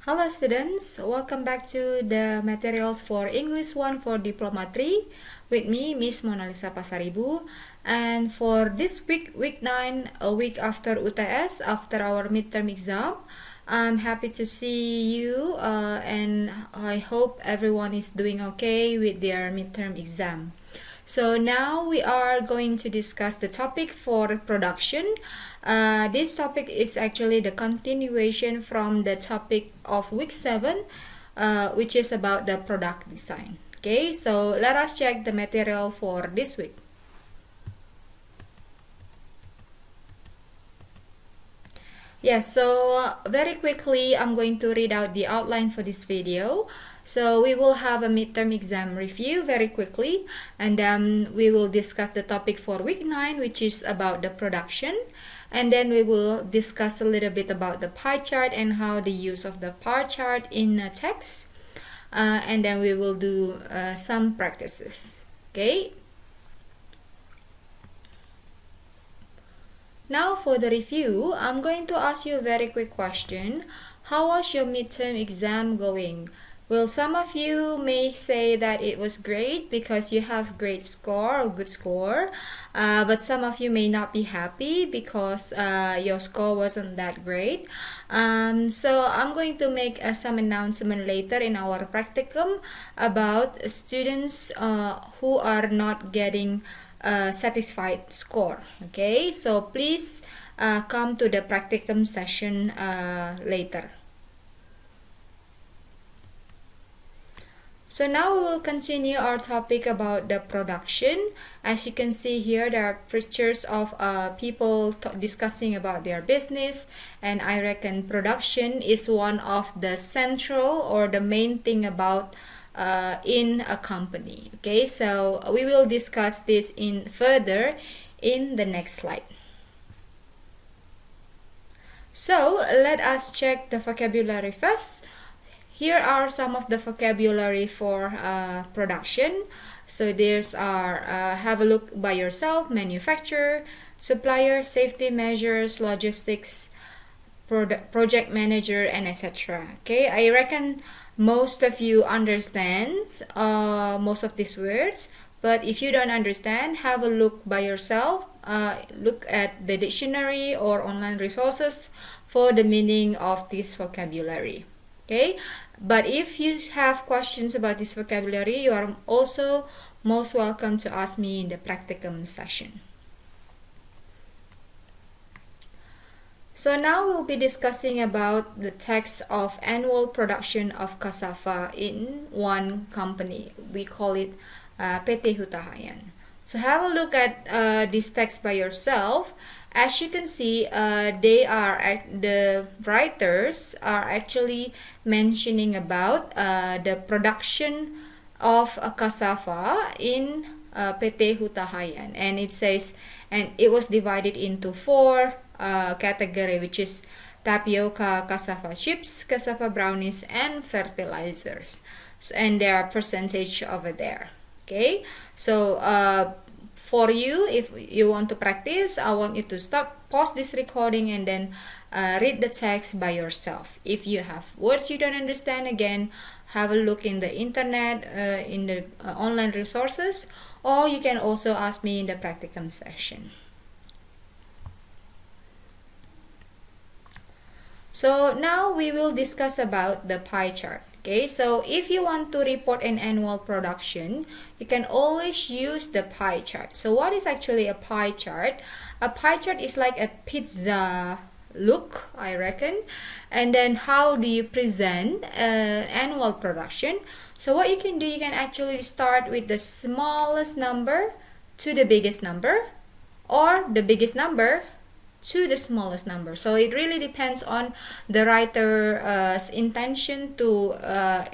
Hello students, welcome back to the materials for English 1 for Diploma 3 with me, Miss Mona Lisa Pasaribu. And for this week, week 9, a week after UTS, after our midterm exam, I'm happy to see you and I hope everyone is doing okay with their midterm exam. So now we are going to discuss the topic for production. This topic is actually the continuation from the topic of week 7, which is about the product design. Okay, so let us check the material for this week. Yes, so very quickly I'm going to read out the outline for this video. So we will have a midterm exam review very quickly, and then we will discuss the topic for week 9, which is about the production, and then we will discuss a little bit about the pie chart and how the use of the pie chart in text, and then we will do some practices. Okay. Now for the review, I'm going to ask you a very quick question. How was your midterm exam going? Well, some of you may say that it was great because you have great score or good score, but some of you may not be happy because your score wasn't that great. So I'm going to make some announcement later in our practicum about students who are not getting satisfied score. Okay, so please come to the practicum session later. So now we will continue our topic about the production. As you can see here, there are pictures of people discussing about their business, and I reckon production is one of the central or the main thing about in a company. Okay, so we will discuss this in further in the next slide. So let us check the vocabulary first. Here are some of the vocabulary for production. So there's have a look by yourself: manufacturer, supplier, safety measures, logistics, project manager, and etc. Okay, I reckon most of you understand most of these words, but if you don't understand, have a look by yourself. Look at the dictionary or online resources for the meaning of this vocabulary. Okay, but if you have questions about this vocabulary, you are also most welcome to ask me in the practicum session. So now we'll be discussing about the text of annual production of cassava in one company. We call it PT Hutahayan. So have a look at this text by yourself. As you can see, the writers are actually mentioning about the production of cassava in PT Hutahayan, and it says, and it was divided into 4 category, which is tapioca, cassava chips, cassava brownies, and fertilizers. So, and there are percentage over there. Okay, so for you, if you want to practice, I want you to pause this recording and then read the text by yourself. If you have words you don't understand, again, have a look in the internet, in the online resources, or you can also ask me in the practicum session. So now we will discuss about the pie chart. Okay, so if you want to report an annual production, you can always use the pie chart. So what is actually a pie chart? A pie chart is like a pizza look, I reckon. And then how do you present annual production? So what you can do, you can actually start with the smallest number to the biggest number, or the biggest number to the smallest number. So it really depends on the writer's intention to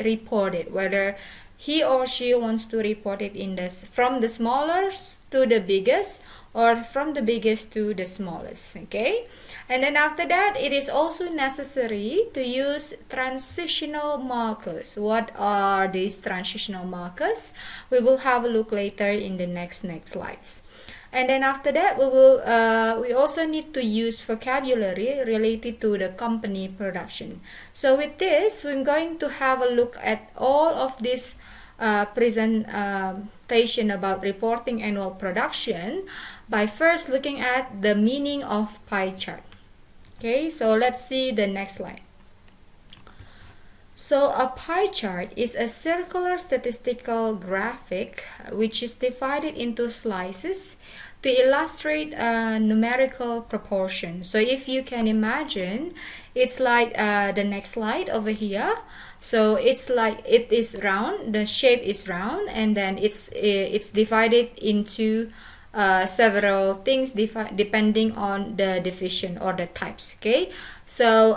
report it, whether he or she wants to report it in from the smallest to the biggest, or from the biggest to the smallest. Okay, and then after that, it is also necessary to use transitional markers. What are these transitional markers? We will have a look later in the next slides. And then after that, we also need to use vocabulary related to the company production. So with this, we're going to have a look at all of this presentation about reporting annual production by first looking at the meaning of pie chart. Okay, so let's see the next slide. So a pie chart is a circular statistical graphic which is divided into slices to illustrate numerical proportion. So if you can imagine, it's like the next slide over here. So it's like it is round, the shape is round, and then it's divided into several things depending on the division or the types. Okay, so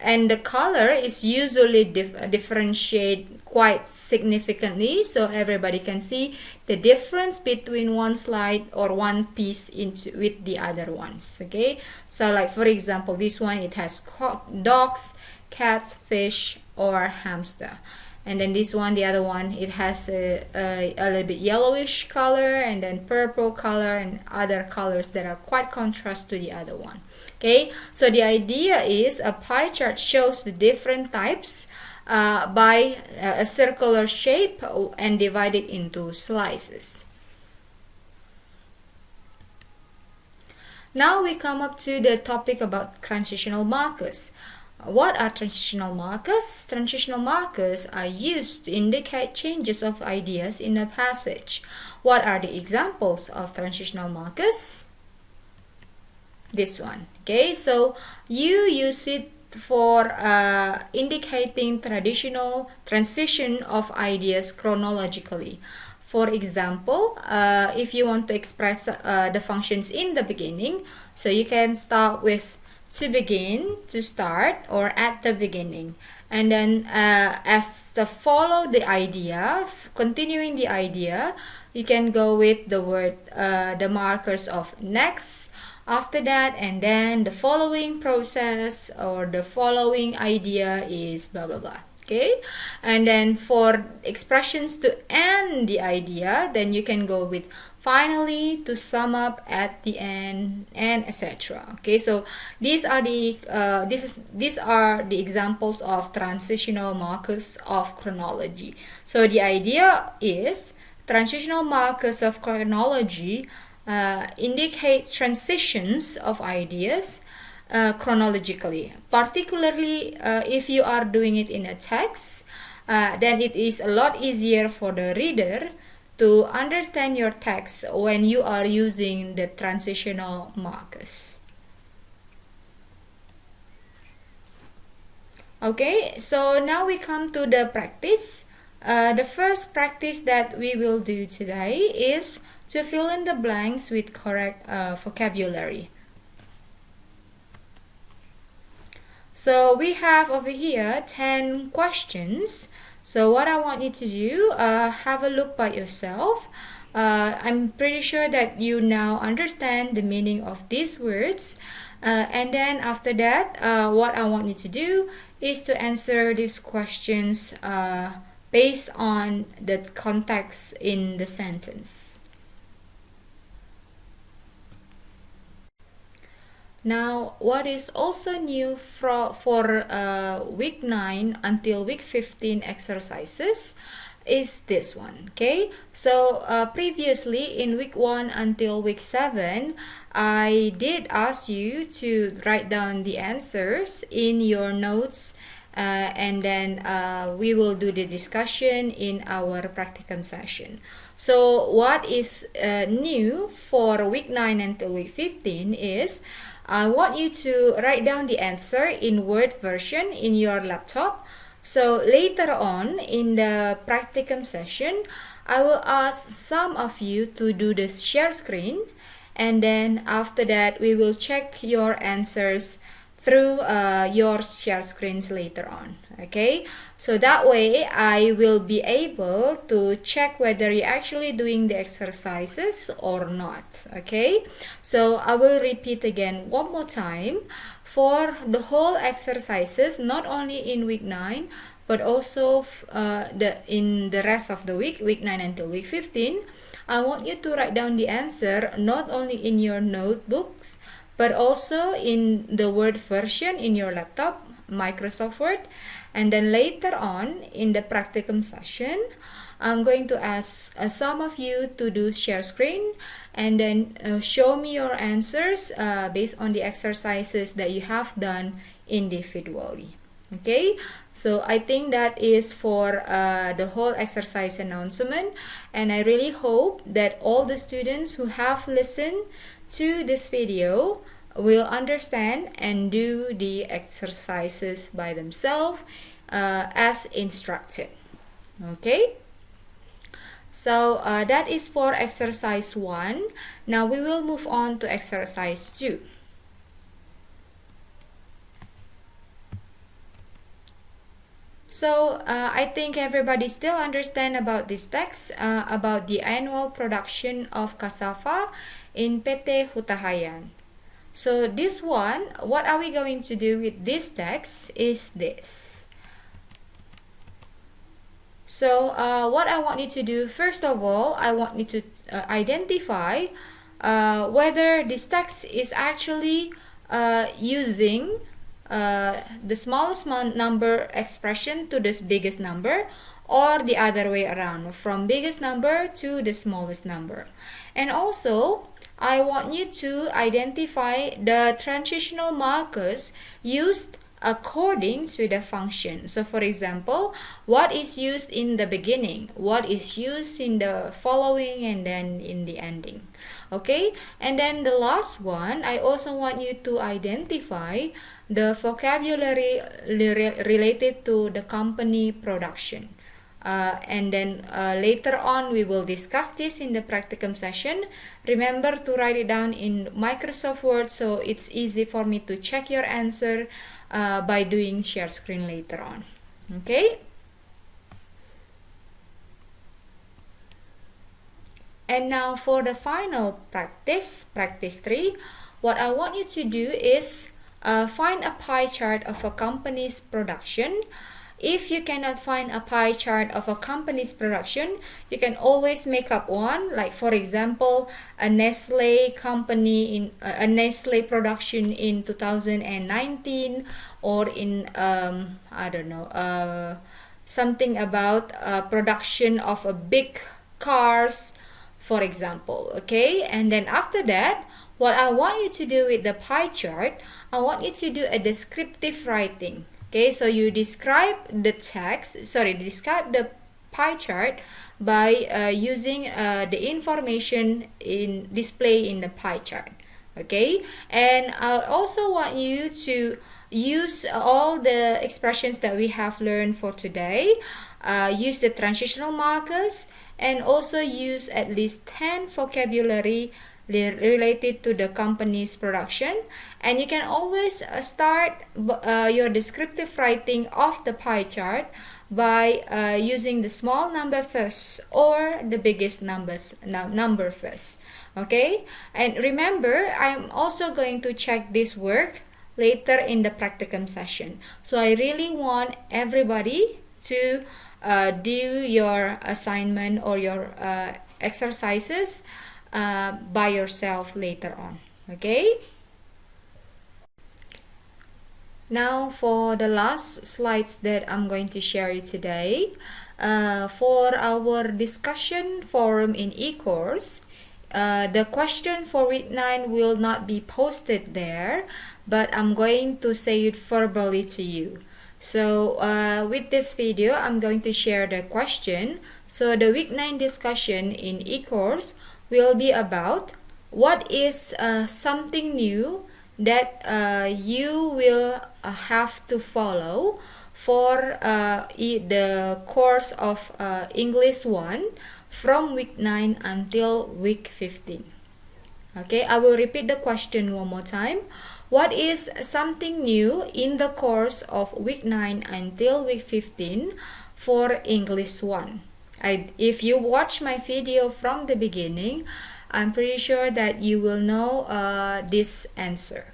and the color is usually differentiate quite significantly, so everybody can see the difference between one slide or one piece with the other ones. Okay, so like for example, this one, it has dogs, cats, fish, or hamster. And then this one, the other one, it has a little bit yellowish color, and then purple color, and other colors that are quite contrast to the other one. Okay, so the idea is a pie chart shows the different types by a circular shape and divided into slices. Now we come up to the topic about transitional markers. What are transitional markers? Transitional markers are used to indicate changes of ideas in a passage. What are the examples of transitional markers? This one. Okay, so you use it for indicating traditional transition of ideas chronologically. For example, if you want to express the functions in the beginning, so you can start with to begin, to start, or at the beginning. And then as the follow the idea, continuing the idea, you can go with the word, the markers of next, after that, and then the following process or the following idea is blah blah blah. Okay, and then for expressions to end the idea, then you can go with finally, to sum up, at the end, and etc. Okay, so these are the examples of transitional markers of chronology. So the idea is transitional markers of chronology indicate transitions of ideas chronologically, particularly if you are doing it in a text, then it is a lot easier for the reader to understand your text when you are using the transitional markers. Okay, so now we come to the practice. The first practice that we will do today is to fill in the blanks with correct vocabulary. So we have over here 10 questions. So what I want you to do, have a look by yourself. I'm pretty sure that you now understand the meaning of these words. And then after that, what I want you to do is to answer these questions based on the context in the sentence. Now, what is also new for week 9 until week 15 exercises is this one. Okay, so previously in week 1 until week 7, I did ask you to write down the answers in your notes, and then we will do the discussion in our practicum session. So what is new for week 9 until week 15 is I want you to write down the answer in Word version in your laptop. So later on in the practicum session, I will ask some of you to do the share screen, and then after that we will check your answers through your share screens later on. Okay, so that way I will be able to check whether you're actually doing the exercises or not. Okay, so I will repeat again one more time. for the whole exercises, not only in week 9 but also in the rest of the week 9 until week 15, I want you to write down the answer not only in your notebooks but also in the Word version in your laptop, Microsoft Word, and then later on in the practicum session, I'm going to ask some of you to do share screen and then show me your answers based on the exercises that you have done individually. Okay, so I think that is for the whole exercise announcement, and I really hope that all the students who have listened to this video will understand and do the exercises by themselves as instructed. Okay, so that is for exercise 1. Now we will move on to exercise 2. So I think everybody still understand about this text about the annual production of cassava in PT Hutahayan. So this one, what are we going to do with this text is this. So what I want you to do, first of all, I want you to identify whether this text is actually using the smallest number expression to the biggest number, or the other way around, from biggest number to the smallest number. And also, I want you to identify the transitional markers used according to the function. So for example, what is used in the beginning, what is used in the following, and then in the ending. Okay, and then the last one, I also want you to identify the vocabulary related to the company production. And then later on we will discuss this in the practicum session. Remember to write it down in Microsoft Word so it's easy for me to check your answer by doing share screen later on. Okay, and now for the final practice 3, what I want you to do is find a pie chart of a company's production. If you cannot find a pie chart of a company's production, you can always make up one. Like for example, a Nestle company in a Nestle production in 2019, or in I don't know, something about production of a big cars, for example. Okay, and then after that, what I want you to do with the pie chart, I want you to do a descriptive writing. Okay, so you describe the describe the pie chart by using the information in display in the pie chart. Okay, and I also want you to use all the expressions that we have learned for today. Use the transitional markers, and also use at least 10 vocabulary related to the company's production. And you can always start your descriptive writing of the pie chart by using the small number first or the biggest number first. Okay, and remember, I'm also going to check this work later in the practicum session, so I really want everybody to do your assignment or your exercises by yourself later on. Okay, now for the last slides that I'm going to share you today, for our discussion forum in eCourse, the question for week 9 will not be posted there, but I'm going to say it verbally to you. So with this video, I'm going to share the question. So the week 9 discussion in eCourse will be about what is something new that you will have to follow for the course of English 1 from week 9 until week 15. Okay, I will repeat the question one more time. What is something new in the course of week 9 until week 15 for English 1? If you watch my video from the beginning, I'm pretty sure that you will know this answer.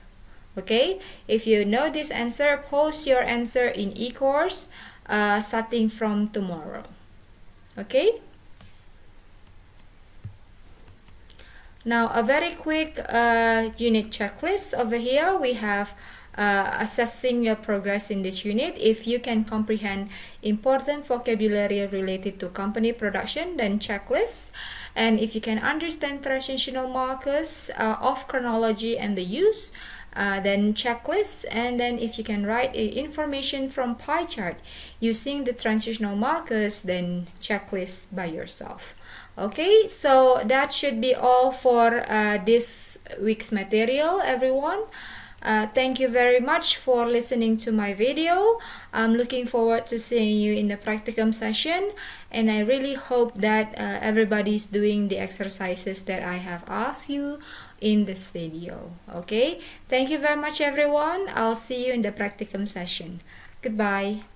Okay, if you know this answer, post your answer in e-course starting from tomorrow. Okay, now a very quick unit checklist. Over here we have assessing your progress in this unit. If you can comprehend important vocabulary related to company production, then checklist. And if you can understand transitional markers of chronology and the use, then checklist. And then if you can write information from pie chart using the transitional markers, then checklist by yourself. Okay, so that should be all for this week's material, everyone. Thank you very much for listening to my video. I'm looking forward to seeing you in the practicum session, and I really hope that everybody's doing the exercises that I have asked you in this video. Okay, thank you very much, everyone. I'll see you in the practicum session. Goodbye.